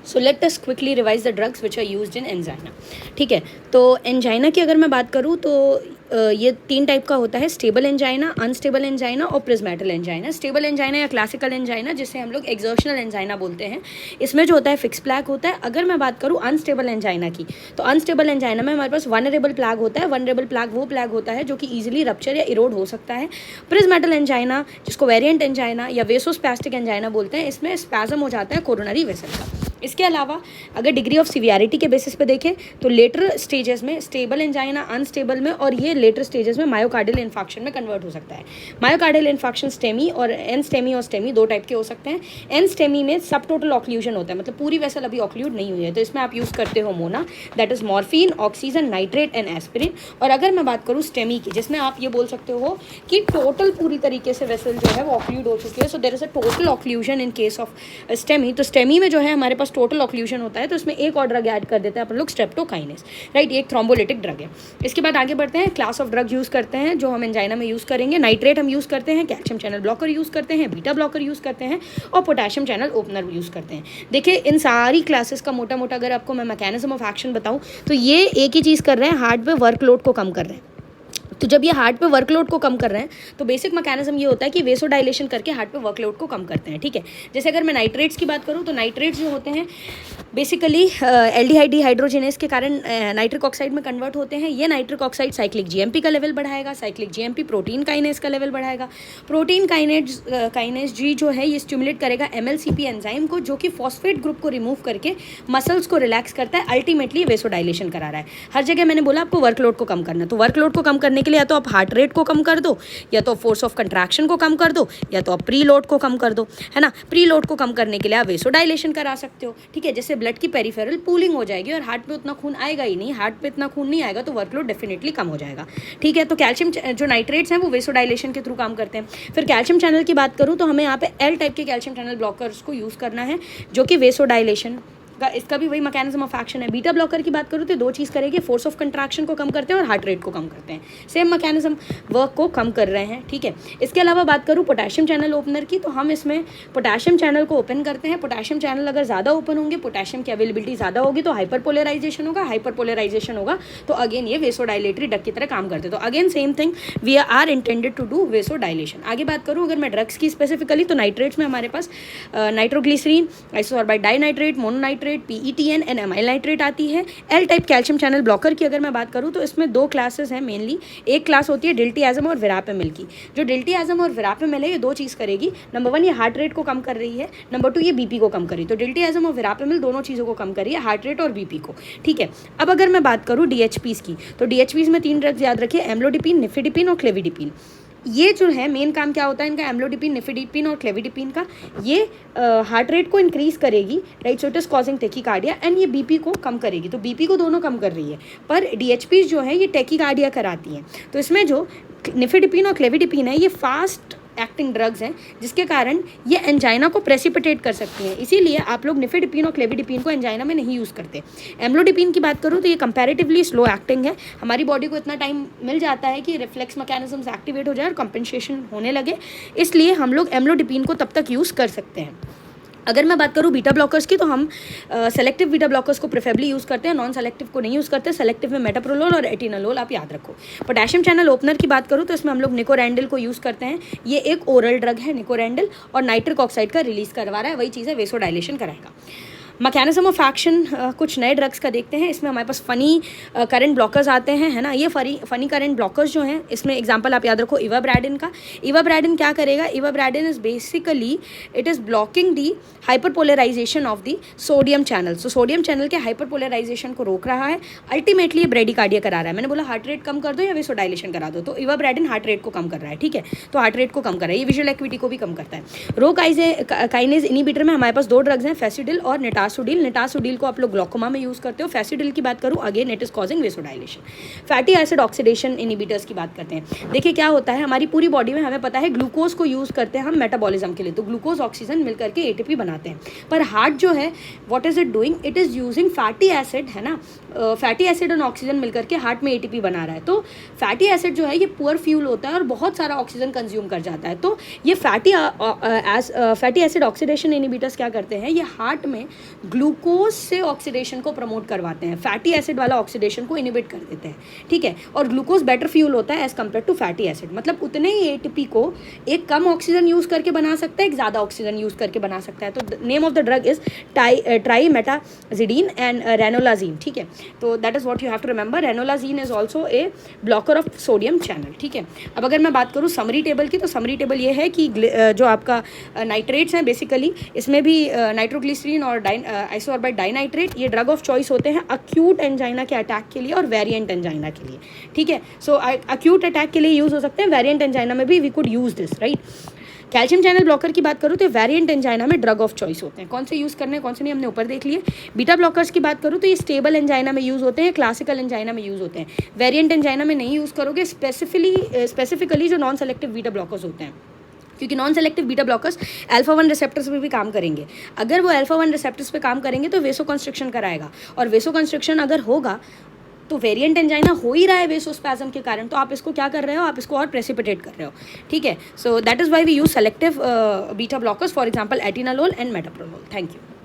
So let us quickly revise the drugs which are used in angina. ठीक है, तो angina की अगर मैं बात करूँ तो ये 3 टाइप का होता है, स्टेबल एंजाइना, अनस्टेबल एंजाइना और प्रिज्मेटल एंजाइना। स्टेबल एंजाइना या क्लासिकल एंजाइना जिसे हम लोग एक्सर्शनल एंजाइना बोलते हैं, इसमें जो होता है फिक्स प्लैग होता है। अगर मैं बात करूँ अनस्टेबल एंजाइना की, तो अनस्टेबल एंजाइना में हमारे पास वनरेबल प्लैग होता है। वनरेबल प्लैग वो प्लैग होता है जो कि ईजिली रप्चर या इरोड हो सकता है। प्रिज्मेटल एंजाइना, जिसको वेरिएंट एंजाइना या वेसोस्पैस्टिक एंजाइना बोलते हैं, इसमें स्पैज्म हो जाता है कोरोनरी वेसल का। इसके अलावा अगर डिग्री ऑफ सिवियरिटी के बेसिस पे देखें तो लेटर स्टेजेस में स्टेबल एंजाइना, अनस्टेबल में, और ये लेटर स्टेजेस में मायोकार्डियल इन्फाक्शन में कन्वर्ट हो सकता है। मायोकार्डियल इन्फाक्शन स्टेमी और एन स्टेमी और स्टेमी 2 टाइप के हो सकते हैं। एन स्टेमी में सब टोटल ऑक्लूजन होता है, मतलब पूरी वेसल अभी ऑक्लूड नहीं हुई है, तो इसमें आप यूज़ करते हो Mona, that is morphine, oxygen, nitrate and aspirin. और अगर मैं बात करूँ स्टेमी की, जिसमें आप ये बोल सकते हो कि टोटल पूरी तरीके से वेसल जो है वो ऑक्लूड हो चुकी है, so there is a total occlusion in case of STEMI. तो स्टेमी में जो है हमारे पास टोटल ऑक्लूजन होता है, तो इसमें एक और ड्रग ऐड कर देते हैं अपन लोग, स्ट्रेप्टोकाइनेस, राइट। ये एक थ्रोम्बोलिटिक ड्रग है। इसके बाद आगे बढ़ते हैं, क्लास ऑफ ड्रग यूज़ करते हैं जो हम एंजाइना में यूज़ करेंगे। नाइट्रेट हम यूज़ करते हैं, कैल्शियम चैनल ब्लॉकर यूज़ करते हैं, बीटा ब्लॉकर यूज़ करते हैं और पोटेशियम चैनल ओपनर यूज़ करते हैं। देखिए इन सारी क्लासेस का मोटा मोटा अगर आपको मैं मैकेनिज्म ऑफ एक्शन बताऊँ तो ये एक ही चीज़ कर रहे हैं, हार्ट पे वर्कलोड को कम कर रहे हैं। तो जब ये हार्ट पे वर्कलोड को कम कर रहे हैं तो बेसिक मैकेनिज्म ये होता है कि वेसोडाइलेशन करके हार्ट पे वर्कलोड को कम करते हैं। ठीक है, जैसे अगर मैं नाइट्रेट्स की बात करूँ तो नाइट्रेट्स जो होते हैं बेसिकली एल्डिहाइड डिहाइड्रोजिनेस के कारण नाइट्रिक ऑक्साइड में कन्वर्ट होते हैं। ये नाइट्रिक ऑक्साइड साइक्लिक जीएमपी का लेवल बढ़ाएगा, साइक्लिक जीएमपी प्रोटीन काइनेज का लेवल बढ़ाएगा। प्रोटीन काइनेज जी जो है ये स्टिमुलेट करेगा एमएलसीपी एंजाइम को, जो कि फॉस्फेट ग्रुप को रिमूव करके मसल्स को रिलैक्स करता है। अल्टीमेटली वेसोडाइलेशन करा रहा है। हर जगह मैंने बोला आपको वर्कलोड को कम करना है, तो वर्कलोड को कम करने के लिए या तो आप हार्ट रेट को कम कर दो, या तो फोर्स ऑफ कंट्रैक्शन को कम कर दो, या तो आप प्री लोड को कम कर दो, है ना। प्री लोड को कम करने के लिए आप वेसोडाइलेशन करा सकते हो, ठीक है, जिससे ब्लड की पेरिफेरल पूलिंग हो जाएगी और हार्ट पे उतना खून आएगा ही नहीं। हार्ट पे इतना खून नहीं आएगा तो वर्कलोड डेफिनेटली कम हो जाएगा। ठीक है, तो कैल्शियम जो नाइट्रेट्स हैं वो वेसोडाइलेशन के थ्रू काम करते हैं। फिर कैल्शियम चैनल की बात करूँ तो हमें यहाँ पे एल टाइप के कैल्शियम चैनल ब्लॉकर्स को यूज़ करना है, जो कि वेसोडाइलेशन का, इसका भी वही मैकेनिज्म ऑफ एक्शन है। बीटा ब्लॉकर की बात करूँ तो 2 चीज़ करेगी, फोर्स ऑफ कंट्रैक्शन को कम करते हैं और हार्ट रेट को कम करते हैं। सेम मैकेनिज्म वर्क को कम कर रहे हैं। ठीक है, इसके अलावा बात करूँ पोटेशियम चैनल ओपनर की, तो हम इसमें पोटेशियम चैनल को ओपन करते हैं। पोटेशियम चैनल अगर ज़्यादा ओपन होंगे, पोटेशियम की अवेलेबिलिटी ज़्यादा होगी तो हाइपरपोलराइजेशन होगा। हाइपरपोलराइजेशन होगा तो अगेन ये वेसोडाइलेटरी ड्रग की तरह काम करते हैं। तो again same thing, we are intended to do vasodilation. आगे बात करूँ अगर मैं ड्रग्स की स्पेसिफिकली, तो नाइट्रेट्स में हमारे पास nitroglycerin, isosorbide dinitrate, mononitrate, PETN and amyl nitrate आती है। L type calcium channel blocker की अगर मैं बात करूँ तो इसमें 2 क्लासेस हैं मेनली। एक क्लास होती है डिल्टियाज़म और विरापेमिल की। जो डिल्टियाज़म और विरापेमिल है ये 2 चीज़ करेगी। नंबर 1 ये हार्ट रेट को कम कर रही है, नंबर 2 ये बीपी को कम कर रही है। तो डिल्टियाज़म और विरापेमिल दोनों चीज़ों को कम कर रही है, हार्ट रेट और बीपी को। ठीक है, अब अगर मैं बात करूँ डीएचपीज़ की, तो डीएचपीज़ में 3 ड्रग्स याद रखिए, एम्लोडिपिन, निफिडिपिन और क्लेविडिपिन। ये जो है मेन काम क्या होता है इनका, एम्लोडिपिन, निफिडिपिन और क्लेविडिपिन का, ये हार्ट रेट को इंक्रीज़ करेगी, right, so it is causing tachycardia, and ये बीपी को कम करेगी। तो बीपी को दोनों कम कर रही है, पर डीएचपीज़ जो है ये टेकिकार्डिया कराती हैं। तो इसमें जो निफिडिपिन और क्लेविडिपिन है ये फास्ट एक्टिंग ड्रग्स हैं, जिसके कारण ये एंजाइना को प्रेसिपिटेट कर सकती हैं। इसीलिए आप लोग निफिडिपिन और क्लेविडिपिन को एंजाइना में नहीं यूज़ करते। एम्लोडिपिन की बात करूँ तो ये कंपैरेटिवली स्लो एक्टिंग है। हमारी बॉडी को इतना टाइम मिल जाता है कि रिफ्लेक्स मैकेनिज्म्स एक्टिवेट हो जाए और कंपेंसेशन होने लगे, इसलिए हम लोग एम्लोडिपिन को तब तक यूज़ कर सकते हैं। अगर मैं बात करूँ बीटा ब्लॉकर्स की, तो हम सेलेक्टिव बीटा ब्लॉकर्स को प्रेफरेबली यूज़ करते हैं, नॉन सेलेक्टिव को नहीं यूज़ करते। सेलेक्टिव में मेटाप्रोलोल और एटिनोलोल आप याद रखो। पोटेशियम चैनल ओपनर की बात करूँ तो इसमें हम लोग निकोरेंडिल को यूज़ करते हैं। ये एक ओरल ड्रग है निकोरेंडिल, और नाइट्रिक ऑक्साइड का रिलीज़ करवा रहा है, वही चीज़ है वेसोडाइलेशन कराएगा। मैकेनिज्म ऑफ एक्शन कुछ नए ड्रग्स का देखते हैं। इसमें हमारे पास फ़नी करंट ब्लॉकर्स आते हैं, है ना। ये फ़नी करंट ब्लॉकर्स जो हैं, इसमें एग्जांपल आप याद रखो इवाब्रेडिन का। इवाब्रेडिन क्या करेगा, ivabradine is basically it is blocking the hyperpolarization of the sodium channel. So sodium channel के हाइपरपोलराइजेशन को रोक रहा है, अल्टीमेटली ये ब्रेडिकार्डिया करा रहा है। मैंने बोला हार्ट रेट कम कर दो या वेसोडाइलेशन करा दो, तो इवाब्रेडिन हार्ट रेट को कम कर रहा है। ठीक है, तो हार्ट रेट को कम कर रहा है, ये विजुअल एक्टिविटी को भी कम करता है। रो काइनेज इनिबिटर में हमारे पास 2 ड्रग्स हैं, फेसिडिल और निटासुडिल। निटासुडिल को आप लोग ग्लोकोमा में यूज़ करते हो। फेसिडिल की बात करूँ again it is causing vasodilation. Fatty acid oxidation inhibitors की बात करते हैं। देखिए क्या होता है, हमारी पूरी बॉडी में हमें पता है ग्लूकोज को यूज़ करते हैं हम मेटाबॉलिज्म के लिए, तो ग्लूकोज ऑक्सीजन मिल करके एटीपी बनाते हैं। पर हार्ट जो है what is it doing, it is using fatty acid, है ना, फैटी एसिड और ऑक्सीजन मिलकर के हार्ट में एटीपी बना रहा है। तो फैटी एसिड जो है ये पुअर फ्यूल होता है और बहुत सारा ऑक्सीजन कंज्यूम कर जाता है। तो ये फैटी एसिड ऑक्सीडेशन इनहिबिटर्स क्या करते हैं, ये हार्ट में ग्लूकोज से ऑक्सीडेशन को प्रमोट करवाते हैं, फैटी एसिड वाला ऑक्सीडेशन को इनहिबिट कर देते हैं, ठीक है। और ग्लूकोज बेटर फ्यूल होता है as compare to fatty acid, मतलब उतने ही एटीपी को एक कम ऑक्सीजन यूज़ करके बना सकता है, एक ज़्यादा ऑक्सीजन यूज़ करके बना सकता है। तो name of the drug is trimetazidine and ranolazine, ठीक है। तो that is what you have to remember. Ranolazine is also a blocker of sodium channel, ठीक है। अब अगर मैं बात करूँ समरी टेबल की, तो समरी टेबल ये है कि जो आपका नाइट्रेट्स हैं बेसिकली, इसमें भी नाइट्रोग्लिसरीन और आइसोअर्बाइड डाइनाइट्रेट ये ड्रग ऑफ चॉइस होते हैं अक्यूट एंजाइना के अटैक के लिए और वेरिएंट एंजाइना के लिए, ठीक है। सो अक्यूट अटैक के लिए यूज़ हो सकते हैं, वेरिएंट एंजाइना में भी we could use this, right. Calcium channel blocker की बात करूँ तो वेरिएंट एंजाइना में ड्रग ऑफ चॉइस होते हैं। कौन से यूज़ करने हैं कौन से नहीं हमने ऊपर देख लिए। बीटा ब्लॉकर्स की बात करूँ तो ये स्टेबल एंजाइना में यूज़ होते हैं, क्लासिकल एंजाइना में यूज़ होते हैं, वेरिएंट एंजाइना में नहीं यूज़ करोगे। स्पेसिफिकली जो नॉन सेलेक्टिव बीटा ब्लॉकर्स होते हैं, क्योंकि non selective beta blockers alpha 1 receptors पे भी काम करेंगे। अगर वो अल्फा 1 रिसेप्टर्स पे काम करेंगे तो वेसो कंस्ट्रिक्शन कराएगा, और वेसो कंस्ट्रिक्शन अगर होगा तो वेरिएंट एंजाइना हो ही रहा है वेसोस्पैज्म के कारण, तो आप इसको क्या कर रहे हो, आप इसको और प्रेसिपिटेट कर रहे हो, ठीक है। So that is why we use selective beta blockers, for example atenolol and metoprolol. Thank you.